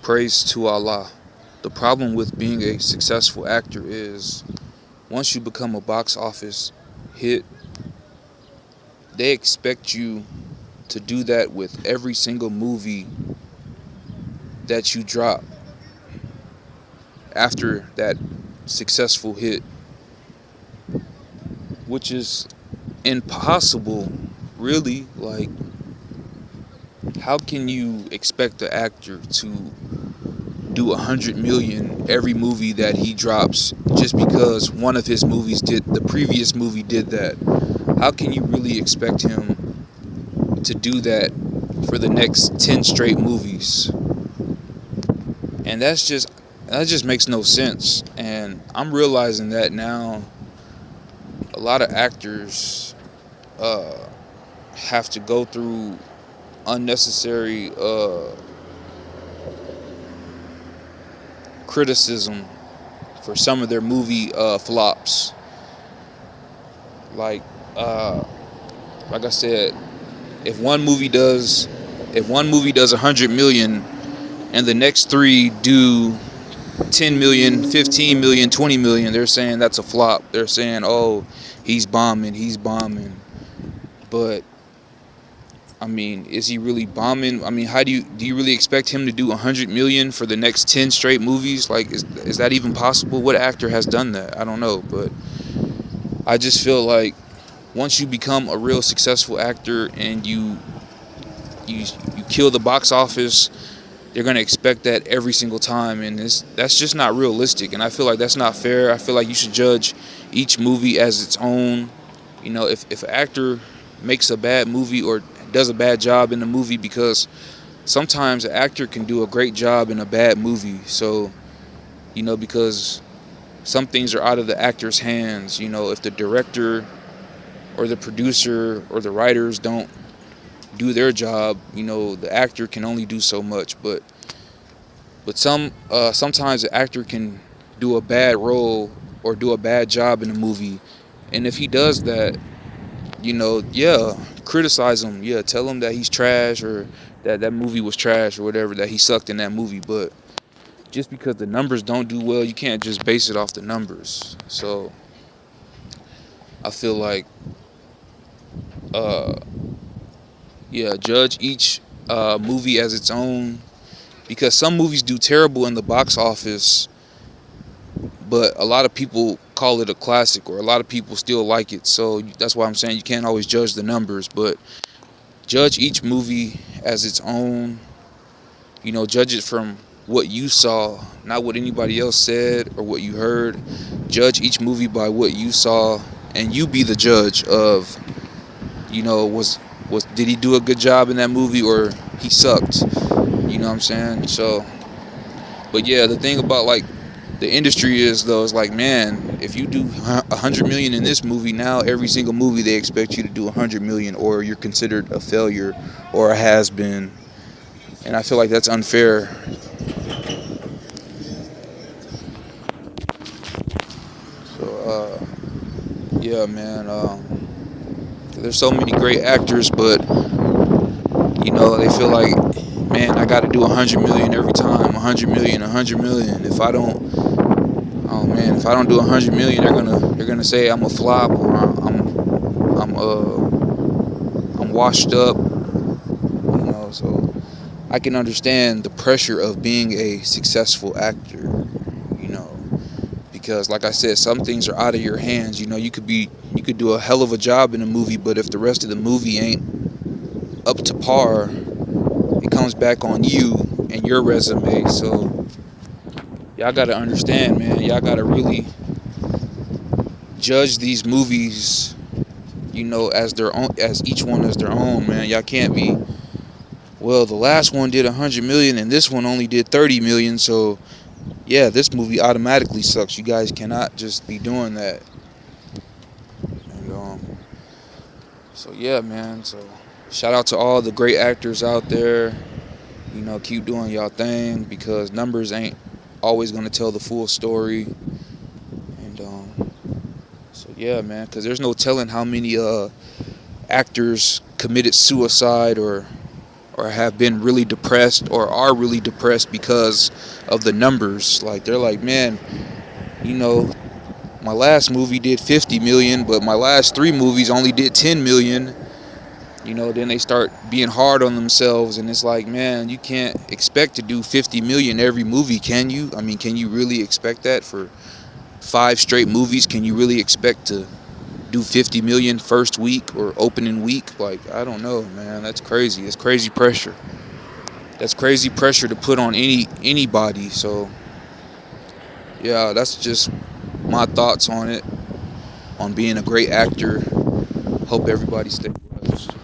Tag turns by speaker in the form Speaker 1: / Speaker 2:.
Speaker 1: Praise to Allah. The problem with being a successful actor is once you become a box office hit, they expect you to do that with every single movie that you drop after that successful hit, which is impossible, really. Like, how can you expect the actor to do 100 million every movie that he drops just because one of his movies did, the previous movie did that? How can you really expect him to do that for the next 10 straight movies? And that just makes no sense. And I'm realizing that now a lot of actors have to go through unnecessary criticism for some of their movie flops. Like I said, if one movie does 100 million and the next three do 10 million, 15 million, 20 million, they're saying that's a flop. They're saying, oh, he's bombing. But I mean, is he really bombing? I mean, do you really expect him to do 100 million for the next 10 straight movies? Like, is that even possible? What actor has done that? I don't know, but I just feel like once you become a real successful actor and you kill the box office, they're going to expect that every single time, and that's just not realistic, and I feel like that's not fair. I feel like you should judge each movie as its own. You know, if an actor makes a bad movie or does a bad job in the movie, because sometimes an actor can do a great job in a bad movie. So, you know, because some things are out of the actor's hands. You know, if the director or the producer or the writers don't do their job, you know, the actor can only do so much. But sometimes the actor can do a bad role or do a bad job in a movie, and if he does that, you know, yeah, criticize him. Yeah, tell him that he's trash, or that movie was trash, or whatever, that he sucked in that movie. But just because the numbers don't do well, you can't just base it off the numbers. So I feel like, judge each movie as its own, because some movies do terrible in the box office, but a lot of people call it a classic, or a lot of people still like it. So that's why I'm saying you can't always judge the numbers, but judge each movie as its own. You know, judge it from what you saw, not what anybody else said or what you heard. Judge each movie by what you saw, and you be the judge of, you know, did he do a good job in that movie, or he sucked? You know what I'm saying? So, but yeah, the thing about, like, the industry is, though, is like, man, if you do 100 million in this movie, now every single movie they expect you to do 100 million, or you're considered a failure or a has-been. And I feel like that's unfair. So, yeah, man, there's so many great actors, but, you know, they feel like, man, I got to do 100 million every time, 100 million, 100 million. If I don't do 100 million, they're gonna say I'm a flop, or I'm washed up. You know, so I can understand the pressure of being a successful actor. You know, because, like I said, some things are out of your hands. You know, you could do a hell of a job in a movie, but if the rest of the movie ain't up to par, it comes back on you and your resume. So y'all gotta understand, man. Y'all gotta really judge these movies, you know, as their own, as each one as their own, man. Y'all can't be, well, the last one did 100 million and this one only did 30 million, so yeah, this movie automatically sucks. You guys cannot just be doing that. And so yeah, man. So shout out to all the great actors out there. You know, keep doing y'all thing, because numbers ain't always gonna tell the full story. And so yeah, man, because there's no telling how many actors committed suicide or or have been really depressed or are really depressed because of the numbers. Like they're like, man, you know, my last movie did 50 million, but my last 3 movies only did 10 million. Then they start being hard on themselves, and it's like, man, you can't expect to do 50 million every movie, can you? I mean, can you really expect that for 5 straight movies? Can you really expect to do 50 million first week or opening week? Like, I don't know, man. That's crazy. That's crazy pressure. That's crazy pressure to put on anybody. So yeah, that's just my thoughts on it, on being a great actor. Hope everybody stays blessed.